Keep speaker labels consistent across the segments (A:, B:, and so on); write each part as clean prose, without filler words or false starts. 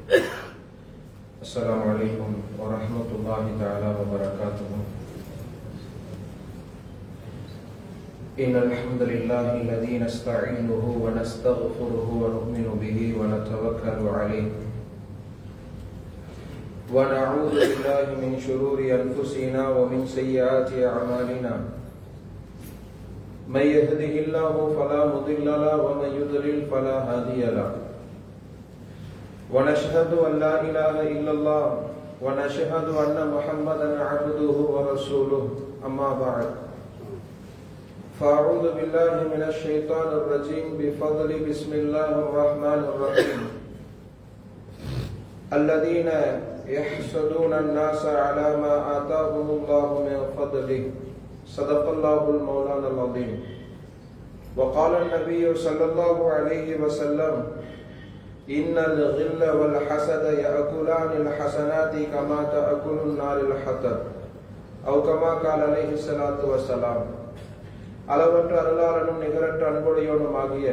A: السلام عليكم ورحمة الله تعالى وبركاته. إن الحمد لله الذي نستعينه ونستغفره ونؤمن به ونتوكل عليه ونعوذ بالله من شرور أنفسنا ومن سيئات أعمالنا. من يهده الله فلا مضل له ومن يضلل فلا هادي له. ونشهد أن لا إله إلا الله ونشهد أن محمدا عبده ورسوله. أما بعد، فأعوذ بالله من الشيطان الرجيم بفضل بسم الله الرحمن الرحيم. الذين يحسدون الناس على ما آتاهم الله من فضله. صدق الله المولانا العظيم. وقال النبي صلى الله عليه وسلم: إن الغل والحسد يأكلان الحسنات كما تأكل النار الحطب. أو كما قال عليه الصلاة والسلام. அளவற்ற அருளாளனும் நிகரற்ற அன்புடையோனுமாகிய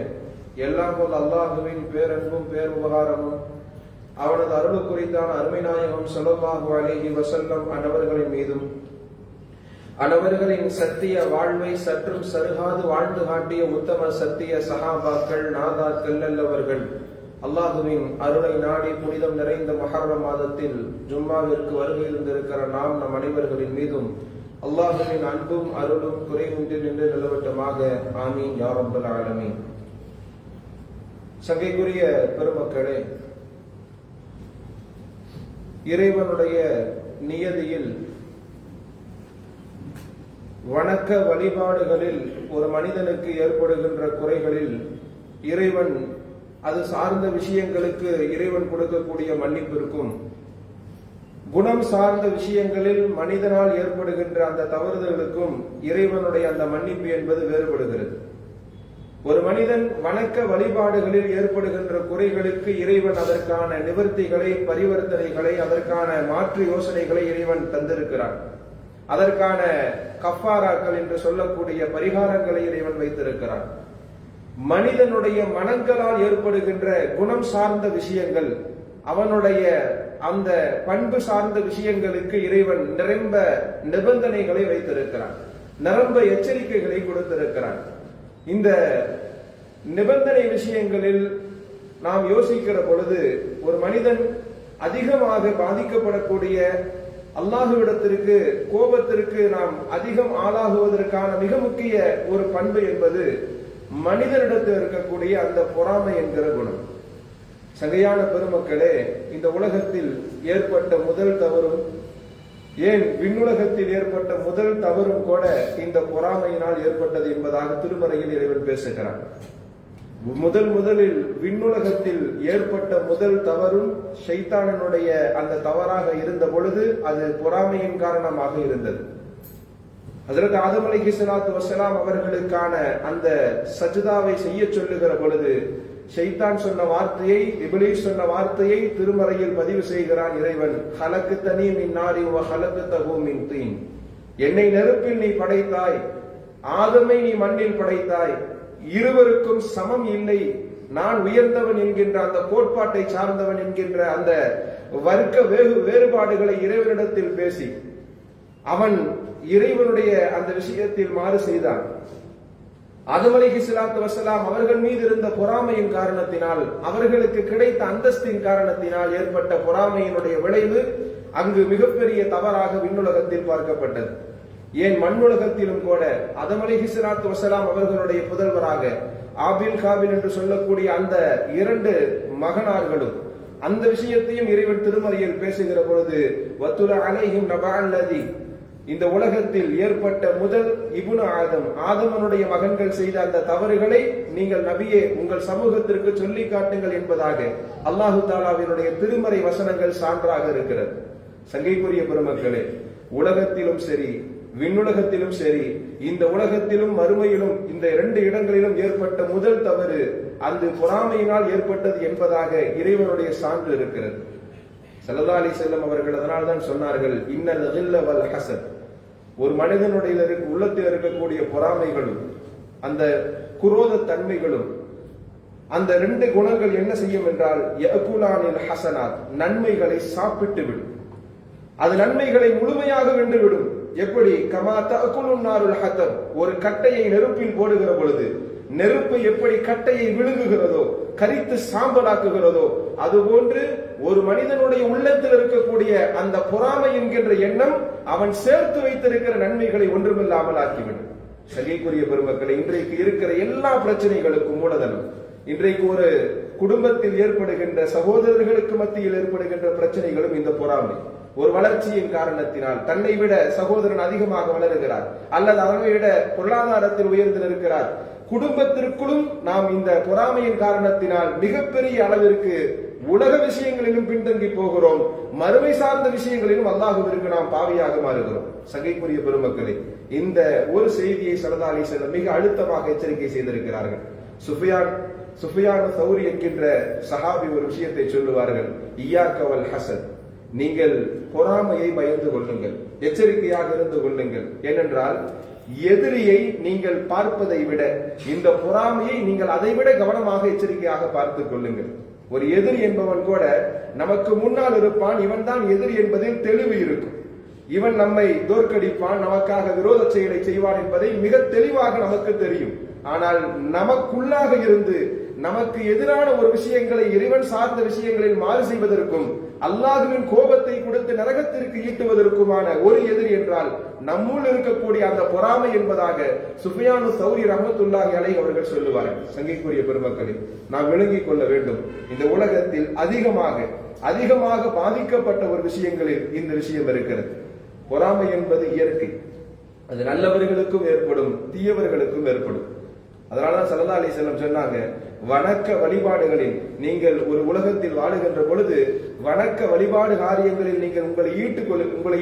A: எல்லாம் வல்ல அல்லாஹுவின் பேரன்பும் பேருபகாரமும் அவனது அருள் குறித்தான அருமை நாயகம் ஸல்லல்லாஹு அலைஹி வஸல்லம் அன்னவர்களின் மீதும் அன்னவர்களின் சத்திய வாழ்வை சற்றும் சருகாது வாழ்ந்து காட்டிய உத்தம சத்திய சஹாபாக்கள் நாதாக்கள் நல்லவர்கள் அல்லாஹுவின் அருளை நாடி புனிதம் நிறைந்த முஹர்ரம் மாதத்தில் ஜும்மாவிற்கு வருகை இருந்திருக்கிற நாம் நம் அனைவர்களின் மீதும் அல்லாஹுவின் அன்பும் அருளும் குறைவின்றி நின்று நிலவட்டமாக. ஆமீன் யா ரப்பல் ஆலமீன். சங்கைக்குரிய பெருமக்களே, இறைவனுடைய நியதியில் வணக்க வழிபாடுகளில் ஒரு மனிதனுக்கு ஏற்படுகின்ற குறைகளில் இறைவன் அது சார்ந்த விஷயங்களுக்கு இறைவன் கொடுக்கக்கூடிய மன்னிப்பிற்கும், குணம் சார்ந்த விஷயங்களில் மனிதனால் ஏற்படுகின்ற அந்த தவறுதலுக்கும் இறைவனுடைய அந்த மன்னிப்பு என்பது வேறுபடுகிறது. ஒரு மனிதன் வணக்க வழிபாடுகளில் ஏற்படுகின்ற குறைகளுக்கு இறைவன் அதற்கான நிவர்த்திகளை, பரிவர்த்தனைகளை, அதற்கான மாற்று யோசனைகளை இறைவன் தந்திருக்கிறான். அதற்கான கஃபாராக்கள் என்று சொல்லக்கூடிய பரிகாரங்களை இறைவன் வைத்திருக்கிறான். மனிதனுடைய மனங்களால் ஏற்படுகின்ற குணம் சார்ந்த விஷயங்கள், அவனுடைய அந்த பண்பு சார்ந்த விஷயங்களுக்கு இறைவன் நிரம்ப நிபந்தனைகளை வைத்திருக்கிறான், நிரம்ப எச்சரிக்கைகளை கொடுத்திருக்கிறான். இந்த நிபந்தனை விஷயங்களில் நாம் யோசிக்கிற பொழுது ஒரு மனிதன் அதிகமாக பாதிக்கப்படக்கூடிய, அல்லாஹுவிடத்திற்கு கோபத்திற்கு நாம் அதிகம் ஆளாகுவதற்கான மிக முக்கிய ஒரு பண்பு என்பது மனிதனிடத்தில் இருக்கக்கூடிய அந்த பொறாமை என்கிற குணம். சங்கையான பெருமக்களே, இந்த உலகத்தில் ஏற்பட்ட முதல் தவறும், ஏன் விண்ணுலகத்தில் ஏற்பட்ட முதல் தவறும் கூட இந்த பொறாமையினால் ஏற்பட்டது என்பதாக திருமறையில் இறைவன் பேசுகிறான். முதலில் விண்ணுலகத்தில் ஏற்பட்ட முதல் தவறும் ஷைத்தானினுடைய அந்த தவறாக இருந்த பொழுது அது பொறாமையின் காரணமாக இருந்தது. ஹஜ்ரத் ஆதம் அலைஹிஸ்ஸலாத்து வஸ்ஸலாம் அவர்களுக்கான அந்த சஜ்தாவை செய்ய சொல்லுகிற பொழுது ஷைத்தான் சொன்ன வார்த்தையை, இப்லீஸ் சொன்ன வார்த்தையை திருமறையில் பதிவு செய்கிறான் இறைவன். ஹலக்தனீ மின் நாரின் வ ஹலக்தஹு மின் தீன். என்னை நெருப்பில் நீ படைத்தாய், ஆதமை நீ மண்ணில் படைத்தாய், இருவருக்கும் சமம் இல்லை, நான் உயர்ந்தவன் என்கின்ற அந்த கோட்பாட்டை சார்ந்தவன் என்கின்ற அந்த வர்க்க வேறுபாடுகளை இறைவனிடத்தில் பேசி அவன் இறைவனுடைய அந்த விஷயத்தில் மாறு செய்தான். ஆதம் அலைஹிஸ்ஸலாத்து வஸ்ஸலாம் அவர்கள் மீது இருந்த பொறாமையின் காரணத்தினால், அவர்களுக்கு கிடைத்த அந்தஸ்தின் காரணத்தினால் ஏற்பட்ட பொறாமையினுடைய விளைவு அங்கு மிகப்பெரிய தவறாக விண்ணுலகத்தில் பார்க்கப்பட்டது. ஏன் மண்ணுலகத்திலும் கூட ஆதம் அலைஹிஸ்ஸலாத்து வஸ்ஸலாம் அவர்களுடைய புதல்வராக ஆபில் காபில் என்று சொல்லக்கூடிய அந்த இரண்டு மகனார்களும் அந்த விஷயத்தையும் இறைவன் திருமறையில் பேசுகிற பொழுது வத்துல அலைஹிம் நபஅல்லதி, இந்த உலகத்தில் ஏற்பட்ட முதல் இப்னு ஆதமனுடைய மகன்கள் செய்த அந்த தவறுகளை நீங்கள் நபியே உங்கள் சமூகத்திற்கு சொல்லி காட்டுங்கள் என்பதாக அல்லாஹு தாலாவினுடைய திருமறை வசனங்கள் சான்றாக இருக்கிறது. சங்கைக்குரிய பெருமக்களே, உலகத்திலும் சரி விண்ணுலகத்திலும் சரி, இந்த உலகத்திலும் மறுமையிலும் இந்த இரண்டு இடங்களிலும் ஏற்பட்ட முதல் தவறு அந்த பொறாமையினால் ஏற்பட்டது என்பதாக இறைவனுடைய சான்று இருக்கிறது. ஸல்லல்லாஹு அலைஹி வஸல்லம் அவர்கள் அதனால்தான் சொன்னார்கள், இன்னல் கில்ல வல் ஹஸத். ஒரு மனிதனுடைய உள்ளத்தில் இருக்கக்கூடிய பொறாமைகளும் அந்த குரோத தன்மைகளும் அந்த ரெண்டு குணங்கள் என்ன செய்யும் என்றால் யகுலானில் ஹசனாத், நன்மைகளை சாப்பிட்டு விடும். அது நன்மைகளை முழுமையாக வென்றுவிடும். எப்படி? கமா தஅகுலுன் நாருல் ஹதப், ஒரு கட்டையை நெருப்பில் போடுகிற பொழுது நெருப்பு எப்படி கட்டையை விழுங்குகிறதோ, கரித்து சாம்பலாக்குகிறதோ, அதுபோன்று ஒரு மனிதனுடைய உள்ளத்தில் இருக்கக்கூடிய அந்த பொறாமை என்கின்ற எண்ணம் அவன் சேர்த்து வைத்திருக்கிற நன்மைகளை ஒன்றுமில்லாமல் ஆக்கிவிடும். சகைக்குரிய பெருமக்களை, இன்றைக்கு இருக்கிற எல்லா பிரச்சனைகளுக்கும் மூலதனம், இன்றைக்கு ஒரு குடும்பத்தில் ஏற்படுகின்ற, சகோதரர்களுக்கு மத்தியில் ஏற்படுகின்ற பிரச்சனைகளும் இந்த பொறாமை. ஒரு வளர்ச்சியின் காரணத்தினால் தன்னை விட சகோதரன் அதிகமாக வளருகிறார், அல்லது அவனை விட பொருளாதாரத்தில் உயர்ந்து நிற்கிறார். குடும்பத்திற்குள்ளும் நாம் இந்த பொறாமையின் காரணத்தினால் மிகப்பெரிய அளவிற்கு உலக விஷயங்களிலும் பின்தங்கி போகிறோம். மறுமை சார்ந்த விஷயங்களிலும் அல்லாஹ்விற்கு நாம் பாவியாக மாறுகிறோம். சங்கைக்குரிய பெருமக்களே, இந்த ஒரு செய்தியை ஸல்லல்லாஹு அலைஹி வஸல்லம் மிக அழுத்தமாக எச்சரிக்கை செய்திருக்கிறார்கள். சுஃபியான் சௌரி என்கின்ற சஹாபி ஒரு விஷயத்தை சொல்லுவார்கள், இய்யாக வல் ஹஸத், நீங்கள் பொறாமையை பயந்து கொள்ளுங்கள், எச்சரிக்கையாக இருந்து கொள்ளுங்கள். ஏனென்றால் எதிரியை நீங்கள் பார்ப்பதை விட இந்த பொறாமையை நீங்கள் அதைவிட கவனமாக எச்சரிக்கையாக பார்த்துக் கொள்ளுங்கள். ஒரு எதிரி என்பவன் கூட நமக்கு முன்னால் இருப்பான், இவன் தான் எதிரி என்பதில் தெளிவு இருக்கும். இவன் நம்மை தோற்கடிப்பான், நமக்காக விரோத செயலை செய்வான் என்பதை மிக தெளிவாக நமக்கு தெரியும். ஆனால் நமக்குள்ளாக இருந்து நமக்கு எதிரான ஒரு விஷயங்களை, இறைவன் சார்ந்த விஷயங்களில் மாறு செய்வதற்கும் அல்லாஹ்வின் கோபத்தை கொடுத்து நரகத்திற்கு ஈட்டுவதற்குமான ஒரு எதிரி என்றால் நம்முள் இருக்கக்கூடிய அந்த பொறாமை என்பதாக சுஃபியானு சௌரி ரஹ்மத்துல்லாஹி அலைஹி அவர்கள் சொல்லுவார்கள். சங்கைக்குரிய பெருமக்களை, நாம் விளங்கிக் கொள்ள வேண்டும், இந்த உலகத்தில் அதிகமாக பாதிக்கப்பட்ட ஒரு விஷயங்களில் இந்த விஷயம் இருக்கிறது. பொறாமை என்பது இயற்கை, அது நல்லவர்களுக்கும் ஏற்படும், தீயவர்களுக்கும் ஏற்படும். அதனாலதான் ஸல்லல்லாஹு அலைஹி வஸல்லம் சொன்னாங்க, வணக்க வழிபாடுகளில் நீங்கள் ஒரு உலகத்தில் வாழுகின்ற பொழுது, வணக்க வழிபாடு காரியங்களில் நீங்கள் உங்களை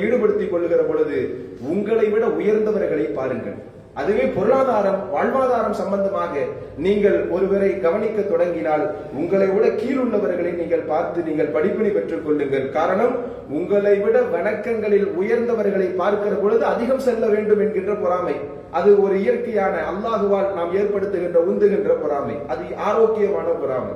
A: ஈடுபடுத்திக் கொள்ளுகிற பொழுது உங்களை விட உயர்ந்தவர்களை பாருங்கள். அதுவே பொருளாதாரம், வாழ்வாதாரம் சம்பந்தமாக நீங்கள் ஒருவரை கவனிக்க தொடங்கினால் உங்களை விட கீழுள்ளவர்களை நீங்கள் பார்த்து நீங்கள் படிப்பினை பெற்றுக் கொள்ளுங்கள். காரணம், உங்களை விட வணக்கங்களில் உயர்ந்தவர்களை பார்க்கிற பொழுது அதிகம் செல்ல வேண்டும் என்கின்ற பொறாமை. அது ஒரு இயற்கையான அல்லாஹுவால் நாம் ஏற்படுத்துகின்ற உந்துகின்ற பொறாமை, அது ஆரோக்கியமான பொறாமை.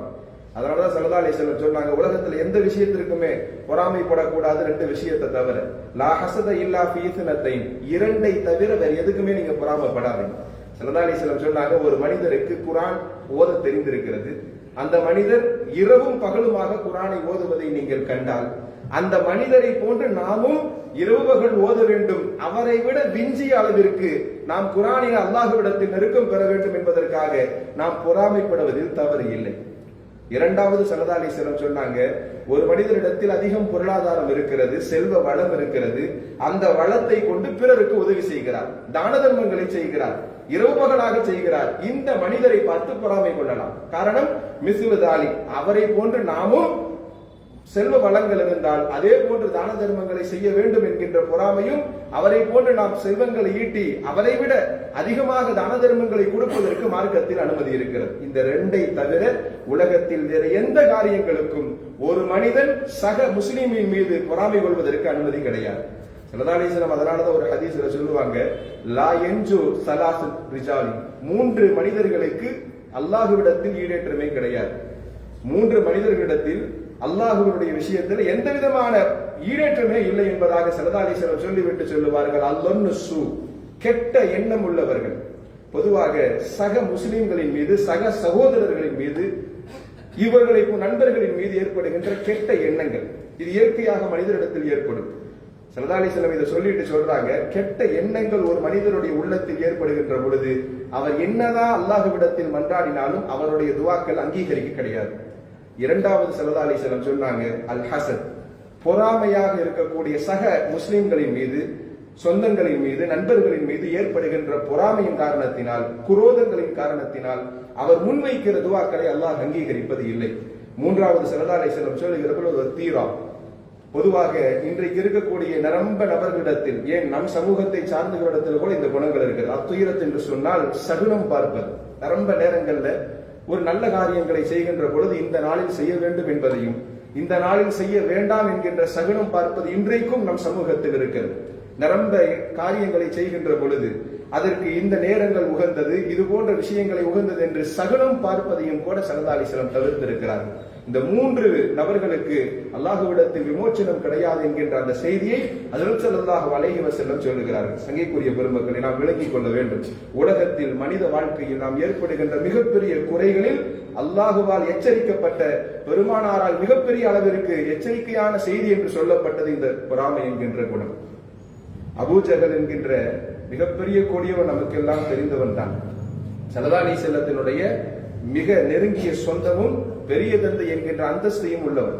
A: அதனாலதான் ஸல்லல்லாஹு அலைஹி வஸல்லம் சொன்னாங்க, உலகத்துல எந்த விஷயத்திற்குமே பொறாமைப்படக்கூடாது, ரெண்டு விஷயத்தை தவிர. லா ஹஸத இல்லா ஃபீ இத்னத்தைன், இரண்டை தவிர வேற எதுக்குமே நீங்க பொறாமைப்படாதீங்க. ஸல்லல்லாஹு அலைஹி வஸல்லம் சொன்னாங்க, ஒரு மனிதருக்கு குர்ஆன் ஓத தெரிந்திருக்கிறது, அந்த மனிதர் இரவும் பகலுமாக குர்ஆனை ஓதுவதை நீங்கள் கண்டால் அந்த மனிதரை போன்று நாமும் இரவு பகல் ஓத வேண்டும், அவரை விட விஞ்சிய அளவிற்கு நாம் குர்ஆனில் அல்லாஹ்விடத்தில் நெருக்கம் பெற வேண்டும் என்பதற்காக நாம் பொறாமைப்படுவதில் தவறு இல்லை. இரண்டாவது ஸல்லல்லாஹு அலைஹி வஸல்லம் சொன்னாங்க, ஒரு மனிதரிடத்தில் அதிகம் பொருளாதாரம் இருக்கிறது, செல்வ வளம் இருக்கிறது, அந்த வளத்தை கொண்டு பிறருக்கு உதவி செய்கிறார், தான தர்மங்களை செய்கிறார், இரவு பகலாக செய்கிறார். இந்த மனிதரை பார்த்து பொறாமை கொள்ளலாம். காரணம், மிஸ்லுதாலி, அவரை போன்று நாமும் செல்வ வளங்கள் இருந்தால் அதே போன்று தான தர்மங்களை செய்ய வேண்டும் என்கின்ற பொறாமையும், அவரை போன்று நாம் செல்வங்களை ஈட்டி அவரை விட அதிகமாக தான தர்மங்களை கொடுப்பதற்கு மார்க்கத்தில் அனுமதி இருக்கிறது. இந்த ரெண்டை தவிர உலகத்தில் வேற எந்த காரியங்களுக்கும் ஒரு மனிதன் சக முஸ்லிமின் மீது பொறாமை கொள்வதற்கு அனுமதி கிடையாது. ஸல்லல்லாஹு அலைஹி வஸல்லம் அதனாலதான் ஒரு ஹதீஸ்ல சொல்லுவாங்க, லா யன்ஜு ஸலாசு ரிஜாலி, மூன்று மனிதர்களுக்கு அல்லாஹ்விடத்தில் ஈடேற்றமே கிடையாது. மூன்று மனிதர்களிடத்தில் அல்லாஹ்வுடைய விஷயத்தில் எந்த விதமான ஈடேற்றமே இல்லை என்பதாக ஸல்லல்லாஹு அலைஹி வஸல்லம் சொல்லிவிட்டு சொல்லுவார்கள், அல்லொன்னு சூ, கெட்ட எண்ணம் உள்ளவர்கள். பொதுவாக சக முஸ்லிம்களின் மீது, சக சகோதரர்களின் மீது, இவர்களை நண்பர்களின் மீது ஏற்படுகின்ற கெட்ட எண்ணங்கள், இது இயற்கையாக மனிதரிடத்தில் ஏற்படும். ஸல்லல்லாஹு அலைஹி வஸல்லம் இதை சொல்லிட்டு சொல்றாங்க, கெட்ட எண்ணங்கள் ஒரு மனிதனுடைய உள்ளத்தில் ஏற்படுகின்ற பொழுது அவர் என்னதான் அல்லாஹ்விடத்தில் மன்றாடினாலும் அவருடைய துஆக்கள் அங்கீகரிக்க கிடையாது. இரண்டாவது ஸல்லல்லாஹு அலைஹி வஸல்லம் சொன்னாங்க, அல் ஹஸத், பொறாமையாக இருக்கக்கூடிய சக முஸ்லிம்களின் மீது, சொந்தங்களின் மீது, நண்பர்களின் மீது ஏற்படுகின்ற பொறாமையின் காரணத்தினால், குரோதங்களின் காரணத்தினால் அவர் முன்வைக்கிற துஆக்களை அல்லாஹ் அங்கீகரிப்பது இல்லை. மூன்றாவது ஸல்லல்லாஹு அலைஹி வஸல்லம் சொல்லுகிற பொழுது தீரா, பொதுவாக இன்றைக்கு இருக்கக்கூடிய நிரம்ப நபர்களிடத்தில், ஏன் நம் சமூகத்தை சார்ந்தவர்களிடத்தில் கூட இந்த குணங்கள் இருக்கிறது. அத்துயரத் என்று சொன்னால் சகுனம் பார்ப்பது. நிரம்ப நேரங்கள்ல ஒரு நல்ல காரியங்களை செய்கின்ற பொழுது இந்த நாளில் செய்ய வேண்டும் என்பதையும் இந்த நாளில் செய்ய வேண்டாம் என்கின்ற சகுனம் பார்ப்பது இன்றைக்கும் நம் சமூகத்தில் இருக்கிறது. நிரம்ப காரியங்களை செய்கின்ற பொழுது அதற்கு இந்த நேரங்கள் உகந்தது, இது போன்ற விஷயங்களை உகந்தது என்று சகுனம் பார்ப்பதையும் கூட ஸல்லல்லாஹு அலைஹி வஸல்லம் தவிர்த்திருக்கிறார்கள். இந்த 3 நபர்களுக்கு அல்லாஹ்விடத்தில் விமோச்சனம் கிடையாது என்கின்ற அந்த செய்தியை ஹஜ்ரத் ஸல்லல்லாஹு அலைஹி வஸல்லம் சொல்லுகிறார்கள். சங்கைக்குரிய பெருமக்களை நாம் விளங்கிக் கொள்ள வேண்டும். உலகத்தில் மனித வாழ்க்கையில் நாம் ஏற்படுகின்ற மிகப்பெரிய குறைகளில் அல்லாஹுவால் எச்சரிக்கப்பட்ட, பெருமானாரால் மிகப்பெரிய அளவிற்கு எச்சரிக்கையான செய்தி என்று சொல்லப்பட்டது இந்த பொறாமை என்கின்ற குணம். அபூஜஹல் என்கின்ற மிகப்பெரிய கொடியவன் நமக்கெல்லாம் தெரிந்தவன் தான். ஸல்லல்லாஹு அலைஹி வஸல்லத்தினுடைய மிக நெருங்கிய சொந்தமும் பெரிய தந்தை என்கின்ற அந்தஸ்தையும் உள்ளவர்.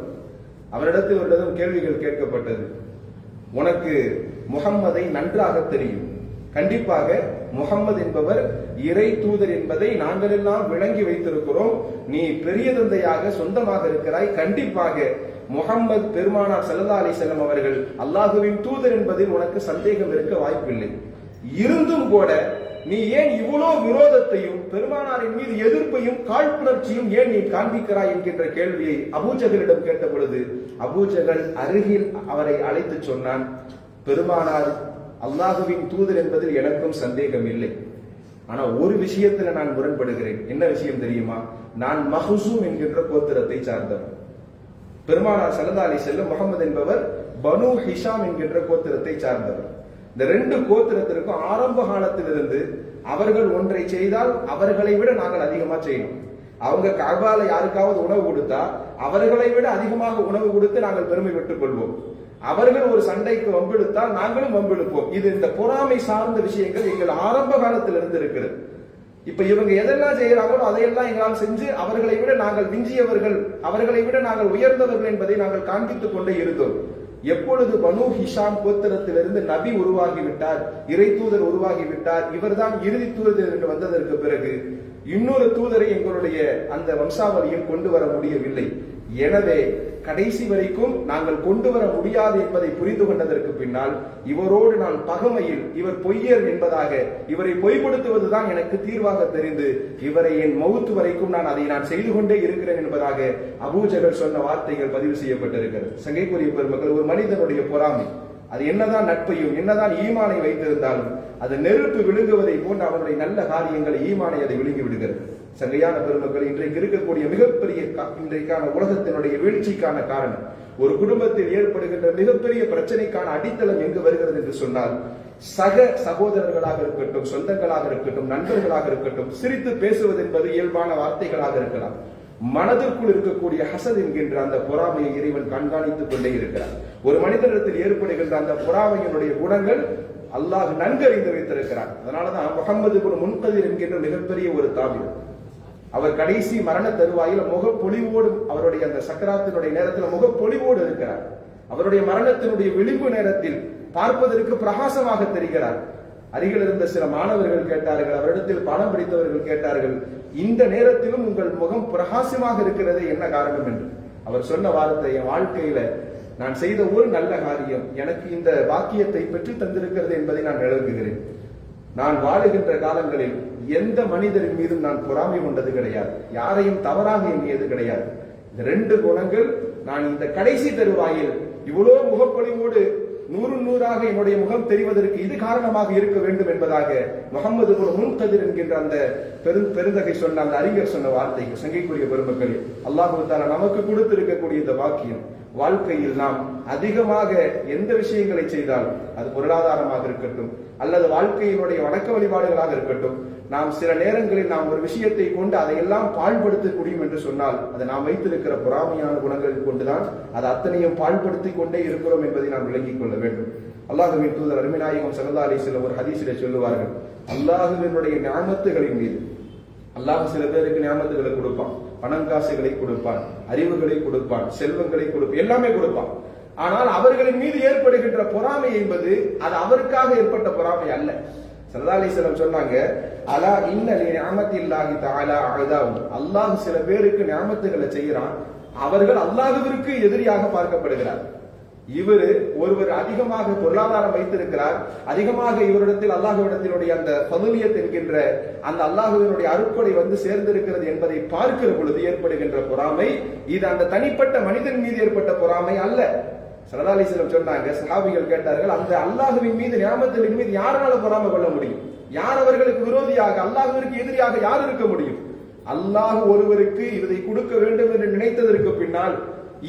A: அவரிடத்தில் ஒரு கேள்விகள் கேட்கப்பட்டது. உனக்கு முஹம்மதை நன்றாக தெரியும், கண்டிப்பாக முஹம்மது என்பவர் இறை தூதர் என்பதை நாங்கள் எல்லாம் விளங்கி வைத்திருக்கிறோம். நீ பெரிய தந்தையாக சொந்தமாக இருக்கிறாய், கண்டிப்பாக முஹம்மது பெருமானார் ஸல்லல்லாஹு அலைஹி வஸல்லம் அவர்கள் அல்லாஹுவின் தூதர் என்பதில் உனக்கு சந்தேகம் இருக்க வாய்ப்பில்லை. இருந்தும் கூட நீ ஏன் இவ்வளவு விரோதத்தையும் பெருமானாரின் மீது எதிர்ப்பையும் காழ்ப்புணர்ச்சியும் ஏன் நீ காண்பிக்கிறாய் என்கின்ற கேள்வியை அபூஜஹலிடம் கேட்ட பொழுது அபூஜஹல் அருகில் அவரை அழைத்து சொன்னான், பெருமானார் அல்லாஹுவின் தூதர் என்பதில் எனக்கும் சந்தேகம் இல்லை. ஆனா ஒரு விஷயத்துல நான் முரண்படுகிறேன். என்ன விஷயம் தெரியுமா? நான் மஹ்சூம் என்கின்ற கோத்திரத்தை சார்ந்தவர். பெருமானார் ஸல்லல்லாஹு அலைஹி வஸல்லம் முஹம்மது என்பவர் பனு ஹிஷாம் என்கின்ற கோத்திரத்தை சார்ந்தவர். இந்த 2 கோத்திரத்திற்கும் ஆரம்ப காலத்திலிருந்து அவர்கள் ஒன்றை செய்தால் அவர்களை விட நாங்கள் அதிகமா செய்யணும். அவங்க கஅபால யாருக்காவது உணவு கொடுத்தா அவர்களை விட அதிகமாக உணவு கொடுத்து நாங்கள் பெருமை பெற்றுக் கொள்வோம். அவர்கள் ஒரு சண்டைக்கு வம்பிழுத்தால் நாங்களும் வம்பிழுப்போம். இது இந்த பொறாமை சார்ந்த விஷயங்கள் எங்கள் ஆரம்ப காலத்திலிருந்து இருக்கிறது. இப்ப இவங்க எதெல்லாம் செய்யறாங்களோ அதையெல்லாம் எங்களால் செஞ்சு அவர்களை விட நாங்கள் விஞ்சியவர்கள், அவர்களை விட நாங்கள் உயர்ந்தவர்கள் என்பதை நாங்கள் காண்பித்துக் கொண்டே இருந்தோம். எப்பொழுது பனு ஹிஷாம் கோத்திரத்திலிருந்து நபி உருவாகிவிட்டார், இறை தூதர் உருவாகிவிட்டார், இவர்தான் இறுதி தூதர் என்று வந்ததற்கு பிறகு இன்னொரு தூதரை எங்களுடைய அந்த வம்சாவளியில் கொண்டு வர முடியவில்லை. எனவே கடைசி வரைக்கும் நாங்கள் கொண்டு வர முடியாது என்பதை புரிந்து கொண்டதற்கு பின்னால் இவரோடு நான் பகமையில் இவர் பொய்யர் என்பதாக இவரை பொய்ப்படுத்துவதுதான் எனக்கு தீர்வாக தெரிந்து இவரை என் மவுத்து வரைக்கும் நான் செய்து கொண்டே இருக்கிறேன் என்பதாக அபூஜஹல் சொன்ன வார்த்தைகள் பதிவு செய்யப்பட்டிருக்கிறது. சங்கைக்குரிய பெருமக்கள், ஒரு மனிதனுடைய பொறாமை அது என்னதான் நட்பையும் என்னதான் ஈமானை வைத்திருந்தாலும் அது நெருப்பு விழுங்குவதை போன்று அவனுடைய நல்ல காரியங்களை ஈமானை அதை விழுங்கி விடுகிறது. சங்கையான பெருமக்கள், இன்றைக்கு இருக்கக்கூடிய மிகப்பெரிய இன்றைக்கான உலகத்தினுடைய வீழ்ச்சிக்கான காரணம், ஒரு குடும்பத்தில் ஏற்படுகின்ற மிகப்பெரிய பிரச்சனைக்கான அடித்தளம் எங்கு வருகிறது என்று சொன்னால், சக சகோதரர்களாக இருக்கட்டும், சொந்தங்களாக இருக்கட்டும், நண்பர்களாக இருக்கட்டும், சிரித்து பேசுவது என்பது இயல்பான வார்த்தைகளாக இருக்கலாம். மனதிற்குள் இருக்கக்கூடிய ஹசத் என்கின்ற அந்த பொறாமையை இறைவன் கண்காணித்துக் கொண்டே இருக்கிறார். ஒரு மனிதனிடத்தில் ஏற்படுகின்ற அந்த பொறாமையினுடைய குணங்கள் அல்லாஹ் நன்கறிந்து வைத்திருக்கிறார். அதனாலதான் முஹம்மது இப்னு முன்கதிர் என்கின்ற மிகப்பெரிய ஒரு தாபீர், அவர் கடைசி மரண தருவாயில் முகப்பொலிவோடு, அவருடைய அந்த சக்கராத்தினுடைய நேரத்தில் முகப்பொலிவோடு இருக்கிறார். அவருடைய மரணத்தினுடைய விளிம்பு நேரத்தில் பார்ப்பதற்கு பிரகாசமாக தெரிகிறார். அருகில் இருந்த சில மாணவர்கள் கேட்டார்கள், அவரிடத்தில் பணம் பிடித்தவர்கள் கேட்டார்கள், இந்த நேரத்திலும் உங்கள் முகம் பிரகாசமாக இருக்கிறதே என்ன காரணம் என்று. அவர் சொன்ன வார்த்தை, என் வாழ்க்கையில நான் செய்த ஒரு நல்ல காரியம் எனக்கு இந்த பாக்கியத்தை பெற்று தந்திருக்கிறது என்பதை நான் விளங்குகிறேன். நான் வாழுகின்ற காலங்களில் எந்த மனிதரின் மீதும் நான் பொறாமை கொண்டது கிடையாது, யாரையும் தவறாக எண்ணியது கிடையாது. இந்த 2 குணங்கள் நான் இந்த கடைசி தருவாயில் இவ்வளவு முகப்பொலிவோடு 100 என்னுடைய முகம் தெரிவதற்கு இது காரணமாக இருக்க வேண்டும் என்பதாக முஹம்மது இப்னு முன்கதிர் என்கின்ற அந்த பெருந்தகை சொன்ன அந்த அறிஞர் சொன்ன வார்த்தைகள். சங்கைக்குரிய பெருமக்களே, அல்லாஹ் தஆலா நமக்கு கொடுத்திருக்கக்கூடிய இந்த வாக்கியம், வாழ்க்கையில் நாம் அதிகமாக எந்த விஷயங்களை செய்தாலும், அது பொருளாதாரமாக இருக்கட்டும் அல்லது வாழ்க்கையினுடைய வணக்க வழிபாடுகளாக இருக்கட்டும், நாம் சில நேரங்களில் நாம் ஒரு விஷயத்தை கொண்டு அதையெல்லாம் பாழ்படுத்த முடியும் என்று சொன்னால் அது நாம் வைத்திருக்கிற பொறாமையான குணங்களை கொண்டுதான் அது அத்தனையும் பாழ்படுத்திக் கொண்டே இருக்கிறோம் என்பதை நாம் விளங்கிக் கொள்ள வேண்டும். அல்லாஹ்வின் தூதர் அருமைநாயகம் ஸல்லல்லாஹு அலைஹி வஸல்லம் ஒரு ஹதீஸிலே சொல்லுவார்கள், அல்லாஹ்வினுடைய நிஅமத்துகளின் மீது அல்லாஹ் சில பேருக்கு நிஅமத்துகளை கொடுப்பான், பணம் காசுகளை கொடுப்பான், அறிவுகளை கொடுப்பான், செல்வங்களை கொடுப்பான், எல்லாமே கொடுப்பான். ஆனால் அவர்களின் மீது ஏற்படுகின்ற பொறாமை என்பது அது அவருக்காக ஏற்பட்ட பொறாமை அல்ல. ஸல்லல்லாஹு அலைஹி வஸல்லம் சொன்னாங்க, அலா இன்ன லிநிஅமத்தில்லாஹி தஆலா அஅதாஹு, அல்லாஹ் சில பேருக்கு நிஅமத்துகளை செய்யறான், அவர்கள் அல்லாஹ்விற்கு எதிரியாக பார்க்கப்படுகிறார். ஒருவர் அதிகமாக பொருளாதாரம் வைத்திருக்கிறார், அதிகமாக இவரிடத்தில் அல்லாஹ்விடத்தினுடைய அந்த ஃபதுலியத் என்கின்ற அந்த அல்லாஹ்வினுடைய அருட்கொடை வந்து சேர்ந்திருக்கிறது என்பதை பார்க்கிற பொழுது ஏற்படுகின்ற பொறாமை, இது அந்த தனிப்பட்ட மனிதன் மீது ஏற்பட்ட பொறாமை அல்ல. ஸல்லல்லாஹு அலைஹி வஸல்லம் சொன்னாங்க, சஹாபிகள் கேட்டார்கள், அந்த அல்லாஹ்வின் மீது நியாமத்தின் மீது யாரால பொறாமை கொள்ள முடியும்? யார் அவர்களுக்கு விரோதியாக, அல்லாஹ்விற்கு எதிரியாக யார் இருக்க முடியும்? அல்லாஹ் ஒருவருக்கு இதை கொடுக்க வேண்டும் என்று நினைத்ததற்கு பின்னால்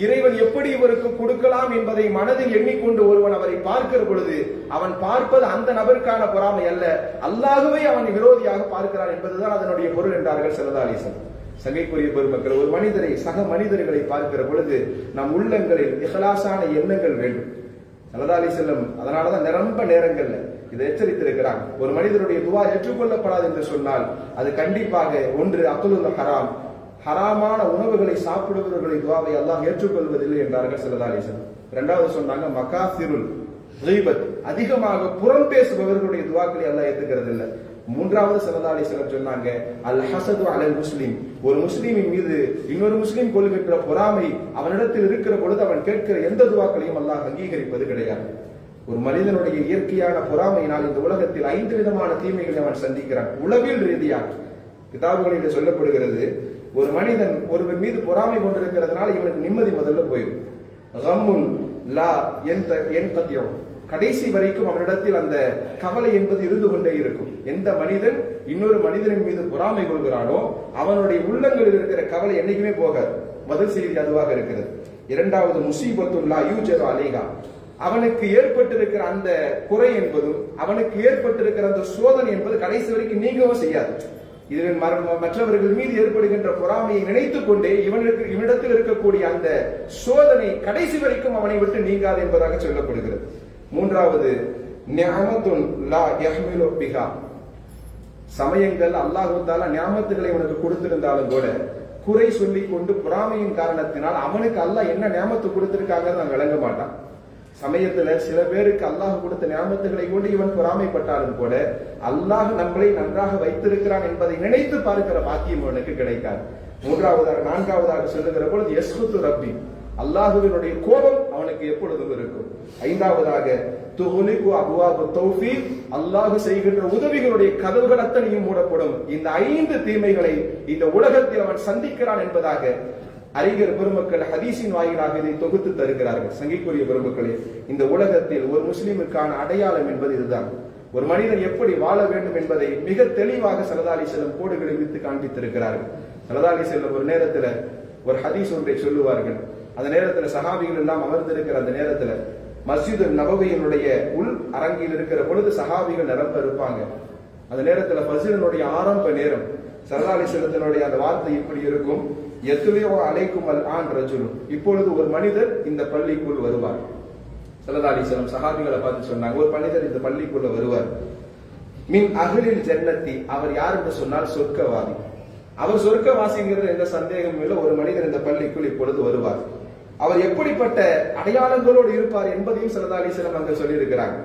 A: இறைவன் எப்படி இவருக்கு கொடுக்கலாம் என்பதை மனதில் எண்ணிக்கொண்டு ஒருவன் அவரை பார்க்கிற பொழுது அவன் பார்ப்பது அந்த நபருக்கான பொறாமை அல்ல, அல்லாஹ்வை அவன் விரோதியாக பார்க்கிறான் என்பதுதான் அதனுடைய பொருள் என்றார்கள் ஸல்லல்லாஹு அலைஹி வஸல்லம். சங்கைக்குரிய பெருமக்கள், ஒரு மனிதரை, சக மனிதர்களை பார்க்கிற பொழுது நம் உள்ளங்களில் இஹ்லாஸான எண்ணங்கள் வேண்டும். ஸல்லல்லாஹு அலைஹி வஸல்லம் அதனாலதான் நிரம்ப நேரங்கள்ல இதை எச்சரித்திருக்கிறாங்க. ஒரு மனிதனுடைய துவா ஏற்றுக்கொள்ளப்படாது என்று சொன்னால் அது கண்டிப்பாக ஒன்று அக்லுல் ஹராம், ஹராமான உணவுகளை சாப்பிடுபவர்களை துவாவை அல்லாஹ் ஏற்றுக்கொள்வதில்லை என்றார்கள் ஸல்லல்லாஹு அலைஹி வஸல்லம். இரண்டாவது சொன்னாங்க மகாசிருல் கீபத், அதிகமாக புறம் பேசுபவர்களுடைய துவாக்களை அல்லாஹ் ஏற்றுக்கிறது இல்லை. மூன்றாவது ஸல்லல்லாஹு அலைஹி வஸல்லம் சொன்னாங்க அல் ஹஸது அலல் முஸ்லிம், ஒரு முஸ்லிமின் மீது இன்னொரு முஸ்லிம் கொள்கின்ற பொறாமை அவனிடத்தில் இருக்கிற பொழுது அவன் கேட்கிற எந்த துவாக்களையும் அல்லாஹ் அங்கீகரிப்பது கிடையாது. ஒரு மனிதனுடைய இயற்கையான பொறாமையினால் இந்த உலகத்தில் 5 விதமான தீமைகளை அவன் சந்திக்கிறான். உளவியல் ரீதியாக கிதாபுகளில் சொல்லப்படுகிறது, ஒரு மனிதன் ஒருவர் மீது பொறாமை கொண்டிருக்கிறதுனால இவனுக்கு நிம்மதி முதல்ல போயிடும். கம்முன் லா என்கத்தியம், கடைசி வரைக்கும் அவனிடத்தில் அந்த கவலை என்பது இருந்து கொண்டே இருக்கும். எந்த மனிதன் இன்னொரு மனிதனின் மீது பொறாமை கொள்கிறானோ அவனுடைய உள்ளங்களில் இருக்கிற கவலை என்னைக்குமே போகாது. முதல் செய்தி அதுவாக இருக்கிறது. இரண்டாவது முசீபத்துல்லா யூஜரு அலைஹா, அவனுக்கு ஏற்பட்டிருக்கிற அந்த குறை என்பதும் அவனுக்கு ஏற்பட்டிருக்கிற அந்த சோதனை என்பது கடைசி வரைக்கும் நீங்கவும் செய்யாது. இதில் மற்றவர்கள் மீது ஏற்படுகின்ற பொறாமையை நினைத்துக் கொண்டே இவனிடத்தில் இருக்கக்கூடிய அந்த சோதனை கடைசி வரைக்கும் அவனை விட்டு நீங்காது என்பதாக சொல்லப்படுகிறது. மூன்றாவது நிஅமத்துன் லா யஹ்மிலு பிஹா, சமயங்கள் அல்லாஹ் தஆலா நியாமத்துகளை அவனுக்கு கொடுத்திருந்தாலும் கூட குறை சொல்லிக் கொண்டு பொறாமையின் காரணத்தினால் அவனுக்கு அல்லாஹ் என்ன நியாமத்து கொடுத்திருக்காங்க நான் விளங்க மாட்டான். சமயத்துல சில பேருக்கு அல்லாஹ் கொடுத்த நியாமத்துகளை கொண்டு இவன் பொறாமைப்பட்டாலும் கூட அல்லாஹ் நம்மளை நன்றாக வைத்திருக்கிறான் என்பதை நினைத்து பார்க்கிற பாக்கியம் அவனுக்கு கிடைக்காது. நான்காவதாக சொல்லுகிற பொழுது யஸ்குத்து ரப்பி, அல்லாஹுவினுடைய கோபம் அவனுக்கு எப்பொழுதும் இருக்கும். ஐந்தாவதாக துஹ்லிகு அப்வாபு தௌஃபீக், அல்லாஹ் செய்கின்ற உதவிகளுடைய கதவுகள் அத்தனையும் மூடப்படும். இந்த 5 தீமைகளை இந்த உலகத்தில் அவன் சந்திக்கிறான் என்பதாக அறிஞர் பெருமக்கள் ஹதீஸின் வாயிலாக இதை தொகுத்து தருகிறார்கள். சங்கிக்குரிய பெருமக்களே, இந்த உலகத்தில் ஒரு முஸ்லிமுக்கான அடையாளம் என்பது இதுதான். ஒரு மனிதன் எப்படி வாழ வேண்டும் என்பதை மிக தெளிவாக ஸல்லல்லாஹு அலைஹி வஸல்லம் கோடுகளை வித்து காண்பித்திருக்கிறார்கள். ஸல்லல்லாஹு அலைஹி வஸல்லம் ஒரு நேரத்தில் ஒரு ஹதீஸ் ஒன்றை சொல்லுவார்கள். அந்த நேரத்தில் சஹாபிகள் எல்லாம் அமர்ந்திருக்கிற அந்த நேரத்தில் மஸ்ஜித் நபவியினுடைய உள் அரங்கில் இருக்கிற பொழுது சஹாபிகள் நிரம்ப இருப்பாங்க. அந்த நேரத்தில் ஃபஜ்ரினுடைய ஆரம்ப நேரம். ஸல்லல்லாஹு அலைஹி வஸல்லத்தினுடைய அந்த வார்த்தை இப்படி இருக்கும், யத்லிஉ அலைக்கும் அல் ஆன் ரஜுல், இப்பொழுது ஒரு மனிதர் இந்த பள்ளிக்குள் வருவார். ஸல்லல்லாஹு அலைஹி வஸல்லம் சஹாபிகளை பார்த்து சொன்னாங்க, ஒரு மனிதர் இந்த பள்ளிக்குள்ள வருவார். மின் அஹ்லில் ஜன்னத்தி, அவர் யார் என்று சொன்னால் சொர்க்கவாதி. அவர் சொர்க்கவாசிங்கிறது எந்த சந்தேகமும் இல்லை. ஒரு மனிதர் இந்த பள்ளிக்குள் இப்பொழுது வருவார். அவர் எப்படிப்பட்ட அடையாளங்களோடு இருப்பார் என்பதையும் ஸல்லல்லாஹு அலைஹி வஸல்லம் அங்க சொல்லி இருக்கிறாங்க.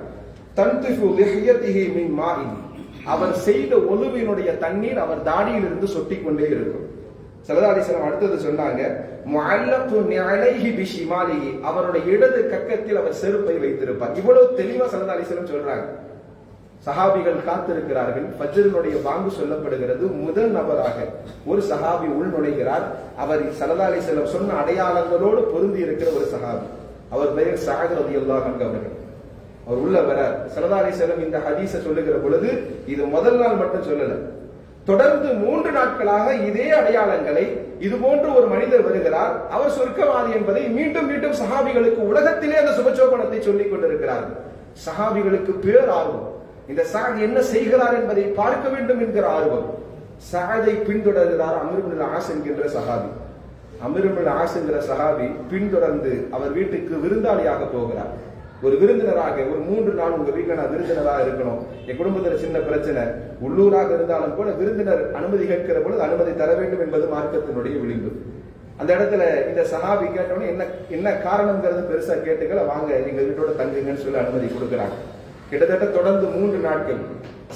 A: தன்திஃபு லிஹ்யதிஹி மின் மாஇன், அவர் செய்த ஒழுவினுடைய தண்ணீர் அவர் தாடியில் இருந்து சொட்டிக் கொண்டே இருக்கும். ஸல்லல்லாஹு அலைஹி வஸல்லம் அடுத்தது சொன்னாங்க, முஅல்லகு நிஅலைஹி பிஷிமாலிஹி, அவருடைய இடது கக்கத்தில் அவர் செருப்பை வைத்திருப்பார். இவ்வளவு தெளிவா ஸல்லல்லாஹு அலைஹி வஸல்லம் சொல்றாங்க. சஹாபிகள் காத்திருக்கிறார்கள். ஃபஜ்ரினுடைய பாங்கு சொல்லப்படுகிறது. முதல் நபராக ஒரு சஹாபி உள் நுழைகிறார். அவர் ஸல்லல்லாஹு அலைஹி வஸல்லம் சொன்ன அடையாளங்களோடு பொருந்தி இருக்கிற ஒரு சஹாபி. அவர் பெயர் ஸஅத் ரலியல்லாஹு அன்ஹு அவர்கள். அவர் உள்ள வர ஸல்லல்லாஹு அலைஹி வஸல்லம் இந்த ஹதீஸை சொல்லுகிற பொழுது இது முதல் நாள் மட்டும் சொல்லல, தொடர்ந்து 3 நாட்களாக இதே அடையாளங்களை இது போன்று ஒரு மனிதர் வருகிறார், அவர் சொர்க்கவாதி என்பதை மீண்டும் மீண்டும் சஹாபிகளுக்கு உலகத்திலே அந்த சுபச்சோபனத்தை சொல்லிக் கொண்டிருக்கிறார்கள். சஹாபிகளுக்கு பேர் ஆர்வம், இந்த ஸஅத் என்ன செய்கிறார் என்பதை பார்க்க வேண்டும் என்கிற ஆர்வம். ஸஅதை பின்தொடர்கிறார் அம்ர் இப்னு ஆஸ் என்கின்ற சஹாபி. அம்ர் இப்னு ஆஸ் என்கிற சஹாபி பின்தொடர்ந்து அவர் வீட்டுக்கு விருந்தாளியாக போகிறார். ஒரு விருந்தினராக, ஒரு 3 நாள் உங்க வீட்டுல நான் விருந்தினராக இருக்கணும், என் குடும்பத்துல சின்ன பிரச்சனை, உள்ளூராக இருந்தாலும் கூட விருந்தினர் அனுமதி கேட்கிற பொழுது அனுமதி தர வேண்டும் என்பது மார்க்கத்தினுடைய விளிம்பு. அந்த இடத்துல இந்த சஹாபி கேட்டவொடனே என்ன காரணம்ங்கிறது பெருசா கேட்டுக்கல, வாங்க எங்க வீட்டோட தங்குங்கன்னு சொல்லி அனுமதி கொடுக்கிறாங்க. கிட்டத்தட்ட தொடர்ந்து 3 நாட்கள்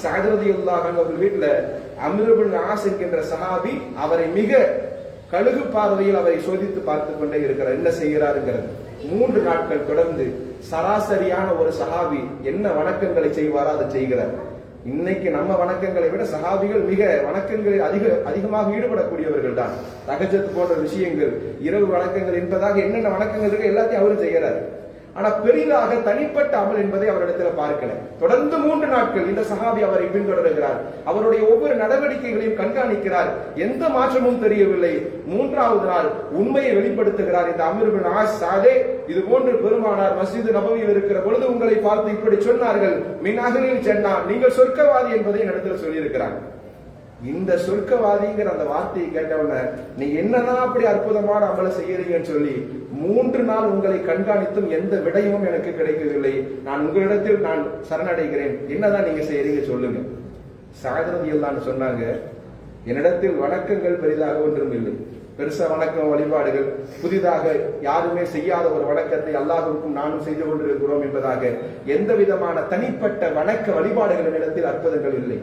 A: ஸஅத் ரலியல்லாஹு அன்ஹு அவர்கள் வீட்டுல அம்ர் இப்னு ஆஸ் என்கின்ற சஹாபி அவரை மிக கழுகு பார்வையில் அவரை சோதித்து பார்த்து கொண்டே இருக்கிறார், என்ன செய்கிறாருங்கிறது. 3 நாட்கள் தொடர்ந்து சராசரியான ஒரு சஹாபி என்ன வணக்கங்களை செய்வாரோ அதை செய்கிறார். இன்னைக்கு நம்ம வணக்கங்களை விட சஹாபிகள் மிக வணக்கங்களில் அதிகமாக ஈடுபடக்கூடியவர்கள் தான். தஹஜ்ஜத் போன்ற விஷயங்கள், இரவு வணக்கங்கள் என்பதாக என்னென்ன வணக்கங்கள் இருக்கு எல்லாத்தையும் அவரு செய்கிறார். ஆனா பெரிதாக தனிப்பட்ட அமல் என்பதை அவரிடத்தில் பார்க்கல. தொடர்ந்து 3 நாட்கள் இந்த சஹாபி அவரை பின்தொடர்கிறார். அவருடைய ஒவ்வொரு நடவடிக்கைகளையும் கண்காணிக்கிறார். எந்த மாற்றமும் தெரியவில்லை. 3வது நாள் உண்மையை வெளிப்படுத்துகிறார். இந்த அம்ர் பின் ஆஸ் சாதே, இது போன்று பெருமானார் மஸ்ஜித் நபவியில் இருக்கிற பொழுது உங்களை பார்த்து இப்படி சொன்னார்கள், மின் அஹ்லில் ஜன்னா, நீங்கள் சொர்க்கவாதி என்பதை இடத்துல சொல்லி இருக்கிறார். இந்த சொர்க்கவாதிங்கிற அந்த வார்த்தையை கேட்டவன, நீ என்னதான் அப்படி அற்புதமான அமலை செய்யறீங்கன்னு சொல்லி 3 நாள் உங்களை கண்காணித்தும் எந்த விடயமும் எனக்கு கிடைக்கவில்லை. நான் உங்களிடத்தில் நான் சரணடைகிறேன், என்னதான் நீங்க செய்யறீங்க சொல்லுங்க. சஅத் ரலியல்லாஹு அன்ஹு சொன்னாங்க, என்னிடத்தில் வணக்கங்கள் பெரிதாக ஒன்றும் இல்லை. பெருசா வணக்கம் வழிபாடுகள் புதிதாக யாருமே செய்யாத ஒரு வணக்கத்தை அல்லாஹ்வுக்கும் நானும் செய்து கொண்டிருக்கிறோம் என்பதாக எந்த விதமான தனிப்பட்ட வணக்க வழிபாடுகளின் இடத்தில் அற்புதங்கள் இல்லை.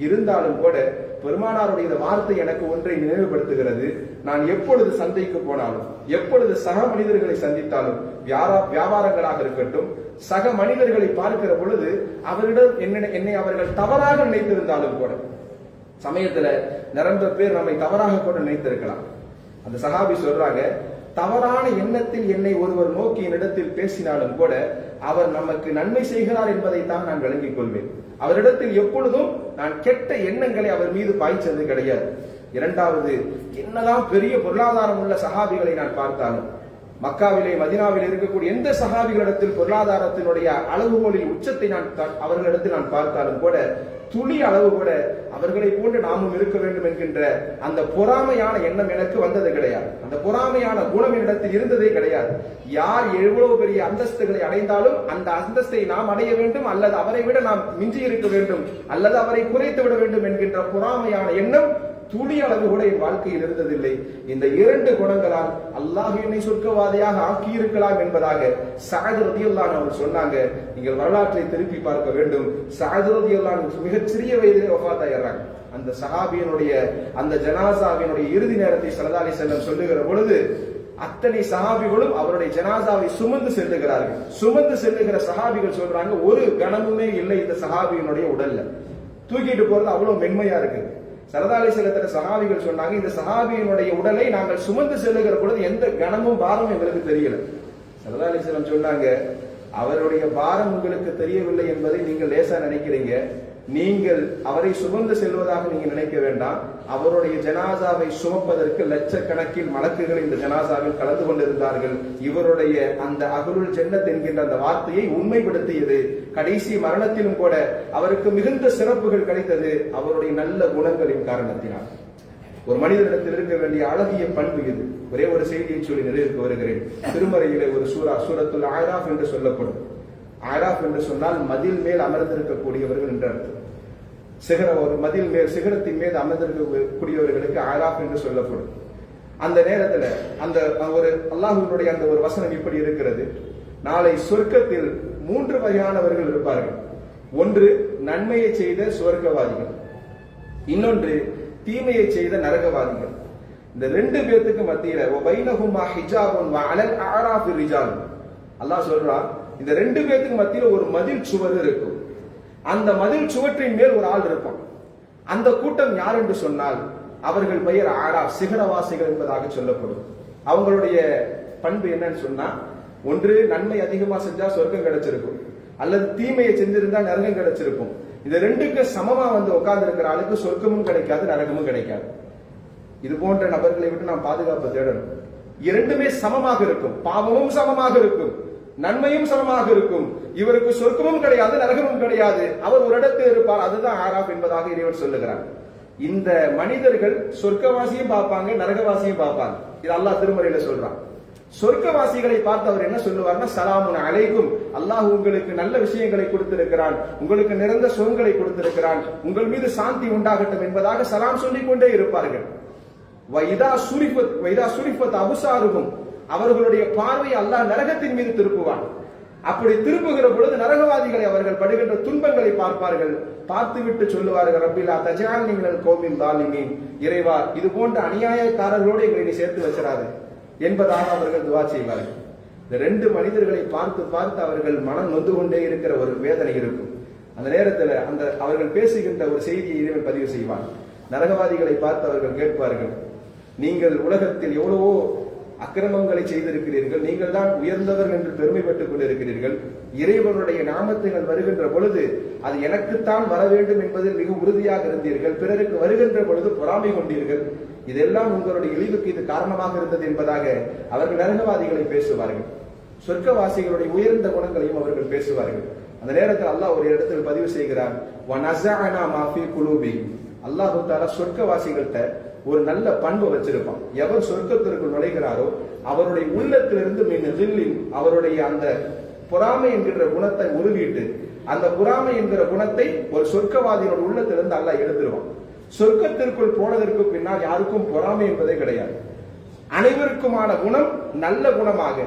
A: இருந்தாலும் கூட பெருமானாருடைய இந்த வார்த்தை எனக்கு ஒன்றை நினைவுபடுத்துகிறது. நான் எப்பொழுது சந்தைக்கு போனாலும், எப்பொழுது சக மனிதர்களை சந்தித்தாலும், வியாபாரங்களாக இருக்கட்டும், சக மனிதர்களை பார்க்கிற பொழுது அவரிடம் என்னை அவர்கள் தவறாக நினைத்திருந்தாலும் கூட, சமயத்துல நிரம்ப பேர் நம்மை தவறாக கூட நினைத்திருக்கலாம். அந்த சஹாபி சொல்றாங்க, தவறான எண்ணத்தில் என்னை ஒருவர் நோக்கி என்னிடத்தில் பேசினாலும் கூட அவர் நமக்கு நன்மை செய்கிறார் என்பதைத்தான் நான் விளங்கிக் கொள்வேன். அவரிடத்தில் எப்பொழுதும் நான் கெட்ட எண்ணங்களை அவர் மீது பாய்ச்சது கிடையாது. 2வது, என்னதான் பெரிய பொருளாதாரம் உள்ள சஹாபிகளை நான் பார்த்தாலும், மக்காவிலே மதினாவில் இருக்கக்கூடிய எந்த சஹாபிகளிடத்தில் பொருளாதாரத்தினுடைய அளவுகோலில் உச்சத்தை அவர்களிடத்தில் நான் பார்த்தாலும் கூட துளி அளவு கூட அவர்களை போன்று நாமும் இருக்க வேண்டும் என்கின்ற அந்த பொறாமையான எண்ணம் எனக்கு வந்தது கிடையாது. அந்த பொறாமையான குணம் என்னிடத்தில் இருந்ததே கிடையாது. யார் எவ்வளவு பெரிய அந்தஸ்துகளை அடைந்தாலும் அந்த அந்தஸ்தை நாம் அடைய வேண்டும், அல்லது அவரை விட நாம் மிஞ்சி இருக்க வேண்டும், அல்லது அவரை குறைத்து விட வேண்டும் என்கின்ற பொறாமையான எண்ணம் துளி அளவு கூட என் வாழ்க்கையில் இருந்ததில்லை. இந்த 2 குணங்களால் அல்லாஹ் என்னை சொர்க்கவாதியாக ஆக்கியிருக்கலாம் என்பதாக சஅத் ரலியல்லாஹு அன்ஹு அவர்கள் சொன்னாங்க. நீங்கள் வரலாற்றை திருப்பி பார்க்க வேண்டும். சஅத் ரலியல்லாஹு அன்ஹு மிகச் சிறிய வயதிலே வஃபாத் ஆயிடுறாங்க. அந்த சஹாபியினுடைய அந்த ஜனாசாவினுடைய இறுதி நேரத்தை ஸல்லல்லாஹு அலைஹி வஸல்லம் சொல்லுகிற பொழுது அத்தனை சஹாபிகளும் அவருடைய ஜனாசாவை சுமந்து செல்லுகிறார்கள். சுமந்து செல்லுகிற சஹாபிகள் சொல்றாங்க, ஒரு கணமுமே இல்லை இந்த சஹாபியினுடைய உடல்ல, தூக்கிட்டு போறது அவ்வளவு மென்மையா இருக்கு. ஸல்லல்லாஹு அலைஹி வஸல்லம் சஹாபிகள் சொன்னாங்க, இந்த சஹாபியினுடைய உடலை நாங்கள் சுமந்து செல்லுகிற பொழுது எந்த கணமும் பாரமும் எங்களுக்கு தெரியல. ஸல்லல்லாஹு அலைஹி வஸல்லம் சொன்னாங்க, அவருடைய பாரம் உங்களுக்கு தெரியவில்லை என்பதை நீங்கள் லேசா நினைக்கிறீங்க. நீங்கள் அவரை சுமந்து செல்வதாக நீங்க நினைக்க வேண்டாம். அவருடைய ஜனாசாவை சுமப்பதற்கு லட்சக்கணக்கில் மலக்குகள் இந்த ஜனாசாவில் கலந்து கொண்டிருந்தார்கள். இவருடைய அந்த அஹ்லுல் ஜன்னத் என்கின்ற அந்த வார்த்தையை உண்மைப்படுத்தியது. கடைசி மரணத்திலும் கூட அவருக்கு மிகுந்த சிறப்புகள் கிடைத்தது அவருடைய நல்ல குணங்களின் காரணத்தினால். ஒரு மனிதனிடத்தில் இருக்க வேண்டிய அழகிய பண்பு இது. ஒரே ஒரு செய்தியை சொல்லி நிறைவேற்ற வருகிறேன். திருமறையிலே ஒரு சூரத்துல் ஆராஃப் என்று சொல்லப்படும். ஆராஃப் என்று சொன்னால் மதில் மேல் அமர்ந்திருக்கக்கூடியவர்கள் என்று அர்த்தம். ஒரு மதில் மேல் சிகரத்தின் மேல் அமர்ந்திருக்கக்கூடியவர்களுக்கு ஆராஃப் என்று சொல்லப்படும். அந்த நேரத்தில் அந்த ஒரு அல்லாஹ்வுடைய அந்த ஒரு வசனம் இப்படி இருக்கிறது, நாளை சொர்க்கத்தில் 3 வகையானவர்கள் இருப்பார்கள். ஒன்று நன்மையை செய்த சுவர்க்கவாதிகள், இன்னொன்று தீமையை செய்த நரகவாதிகள். இந்த 2 பேருக்கு மத்தியில வைனஹுமா ஹிஜாபுன் வ அலல் அஅராஃபி ரிஜால், அல்லாஹ் சொல்றான், இந்த 2 பேருக்கு மத்தியில ஒரு மதில் சுவர் இருக்கும். அந்த மதில் சுவற்றின் மேல் ஒரு ஆள் இருப்பான். அந்த கூட்டம் யார் என்று சொன்னால் அவர்கள் பெயர் ஆராஃப், சிகரவாசிகள் என்பதாக சொல்லப்படும். அவங்களுடைய பண்பு என்னன்னு சொன்னா, ஒன்று நன்மை அதிகமா செஞ்சா சொர்க்கம் கிடைச்சிருக்கும், அல்லது தீமையை செஞ்சிருந்தா நரகம் கிடைச்சிருக்கும். இந்த 2க்கு சமமா வந்து உட்கார்ந்து இருக்கிற ஆளுக்கு சொர்க்கமும் கிடைக்காது, நரகமும் கிடைக்காது. இது போன்ற நபர்களை விட்டு நாம் பாதுகாப்பு தேடணும். 2மே சமமாக இருக்கும், பாவமும் சமமாக இருக்கும், நன்மையும் சமமாக இருக்கும். இவருக்கு சொர்க்கமும் கிடையாது, நரகமும் கிடையாது, அவர் ஒரு இடத்தில் இருப்பார். அதுதான் ஆராஃப் என்பதாக இறைவன் சொல்லுகிறார். இந்த மனிதர்கள் சொர்க்கவாசியும் பார்ப்பாங்க, நரகவாசியும் பார்ப்பாங்க. இது அல்லாஹ் திருமறையில சொல்றான். சொர்க்கவாசிகளை பார்த்து அவர் என்ன சொல்லுவார்னா, சலாமுன் அலைக்கும், அல்லாஹ் உங்களுக்கு நல்ல விஷயங்களை கொடுத்திருக்கிறான், உங்களுக்கு நிறந்த சுகங்களை கொடுத்திருக்கிறான், உங்கள் மீது சாந்தி உண்டாகட்டும் என்பதாக சலாம் சொல்லிக் கொண்டே இருப்பார்கள். வைதா சுரிஃபத் அபுசாருகும், அவர்களுடைய பார்வை அல்லாஹ் நரகத்தின் மீது திருப்புவான். அப்படி திருப்புகிற பொழுது நரகவாதிகளை அவர்கள் படுகின்ற துன்பங்களை பார்ப்பார்கள். பார்த்துவிட்டு சொல்லுவார்கள், ரப்பிலா தஜால் நீங்கள் கோமின் தாலிமீன், இறைவா இது போன்ற அநியாயக்காரர்களோடு எங்களை நீ சேர்த்து வச்சிடாது என்பதாக அவர்கள் துவா செய்வார்கள். இந்த 2 மனிதர்களை பார்த்து பார்த்து அவர்கள் மனம் நொந்து கொண்டே இருக்கிற ஒரு வேதனை இருக்கும். அந்த நேரத்தில் அந்த அவர்கள் பேசுகின்ற ஒரு செய்தியை இறைவன் பதிவு செய்வான். நரகவாதிகளை பார்த்து அவர்கள் கேட்பார்கள், நீங்கள் உலகத்தில் எவ்வளவோ அக்கிரமங்களை செய்திருக்கிறீர்கள், நீங்கள் தான் உயர்ந்தவர் என்று பெருமைப்பட்டுக் கொண்டிருக்கிறீர்கள். இறைவனுடைய நாமத்தில் வருகின்ற பொழுது அது எனக்குத்தான் வர வேண்டும் என்பதில் மிக உறுதியாக இருந்தீர்கள். பிறருக்கு வருகின்ற பொழுது பொறாமை கொண்டீர்கள். இதெல்லாம் உங்களுடைய இழிவுக்கு இது காரணமாக இருந்தது என்பதாக அவர்கள் நரகவாதிகளை பேசுவார்கள். சொர்க்கவாசிகளுடைய உயர்ந்த குணங்களையும் அவர்கள் பேசுவார்கள். அந்த நேரத்தில் அல்லாஹ் ஒரு இடத்தில் பதிவு செய்கிறார், அல்லாஹு தஆலா சொர்க்கவாசிகள்கிட்ட ஒரு நல்ல பண்பு வச்சிருப்பான். எவர் சொர்க்கத்திற்குள் நுழைகிறாரோ அவருடைய உள்ளத்திலிருந்து அவருடைய அந்த பொறாமை என்கின்ற குணத்தை உருவிட்டு அந்த பொறாமை என்கிற குணத்தை ஒரு சொர்க்கவாதியோட உள்ளத்திலிருந்து அல்லாஹ் எடுத்துருவான். சொர்க்கத்திற்குள் போனதற்கு பின்னால் யாருக்கும் பொறாமை என்பதே கிடையாது. அனைவருக்குமான குணம் நல்ல குணமாக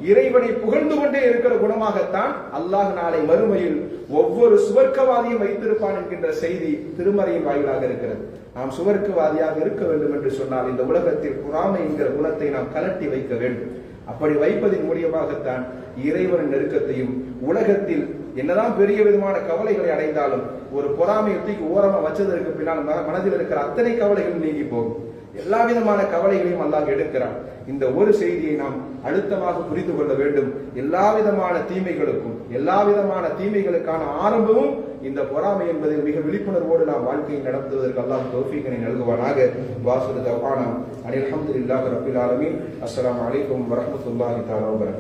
A: இறைவனை புகழ்ந்து கொண்டே இருக்கிற குணமாகத்தான் அல்லாஹ் நாளை மறுமையில் ஒவ்வொரு சுவர்க்கவாதியும் வைத்திருப்பான் என்கின்ற செய்தி திருமறையின் வாயிலாக இருக்கிறது. நாம் சுவர்க்கவாதியாக இருக்க வேண்டும் என்று சொன்னால் இந்த உலகத்தில் பொறாமை என்கிற குணத்தை நாம் கலட்டி வைக்க வேண்டும். அப்படி வைப்பதன் மூலியமாகத்தான் இறைவனின் நெருக்கத்தையும் உலகத்தில் என்னதான் பெரிய விதமான கவலைகளை அடைந்தாலும் ஒரு பொறாமையை தூக்கி ஓரமா வச்சதற்கு பின்னால் மனதில் இருக்கிற அத்தனை கவலைகளும் நீங்கி போகும். எல்லா விதமான கவலைகளையும் அல்லாஹ் எடுக்கிறான். இந்த ஒரு செய்தியை நாம் அழுத்தமாக புரிந்து கொள்ள வேண்டும். எல்லா விதமான தீமைகளுக்கும் எல்லா விதமான தீமைகளுக்கான ஆரம்பமும் இந்த பொறாமை என்பதில் மிக விழிப்புணர்வோடு நாம் வாழ்க்கையை நடத்துவதற்கு அல்லாஹ் தௌஃபீக்கினை நல்குவானாக. வாசுரு தவானா அல்ஹம்துலில்லாஹி ரப்பில் ஆலமீன். அஸ்ஸலாமு அலைக்கும் வரஹ்மத்துல்லாஹி தஆலா வபரகாத்துஹு.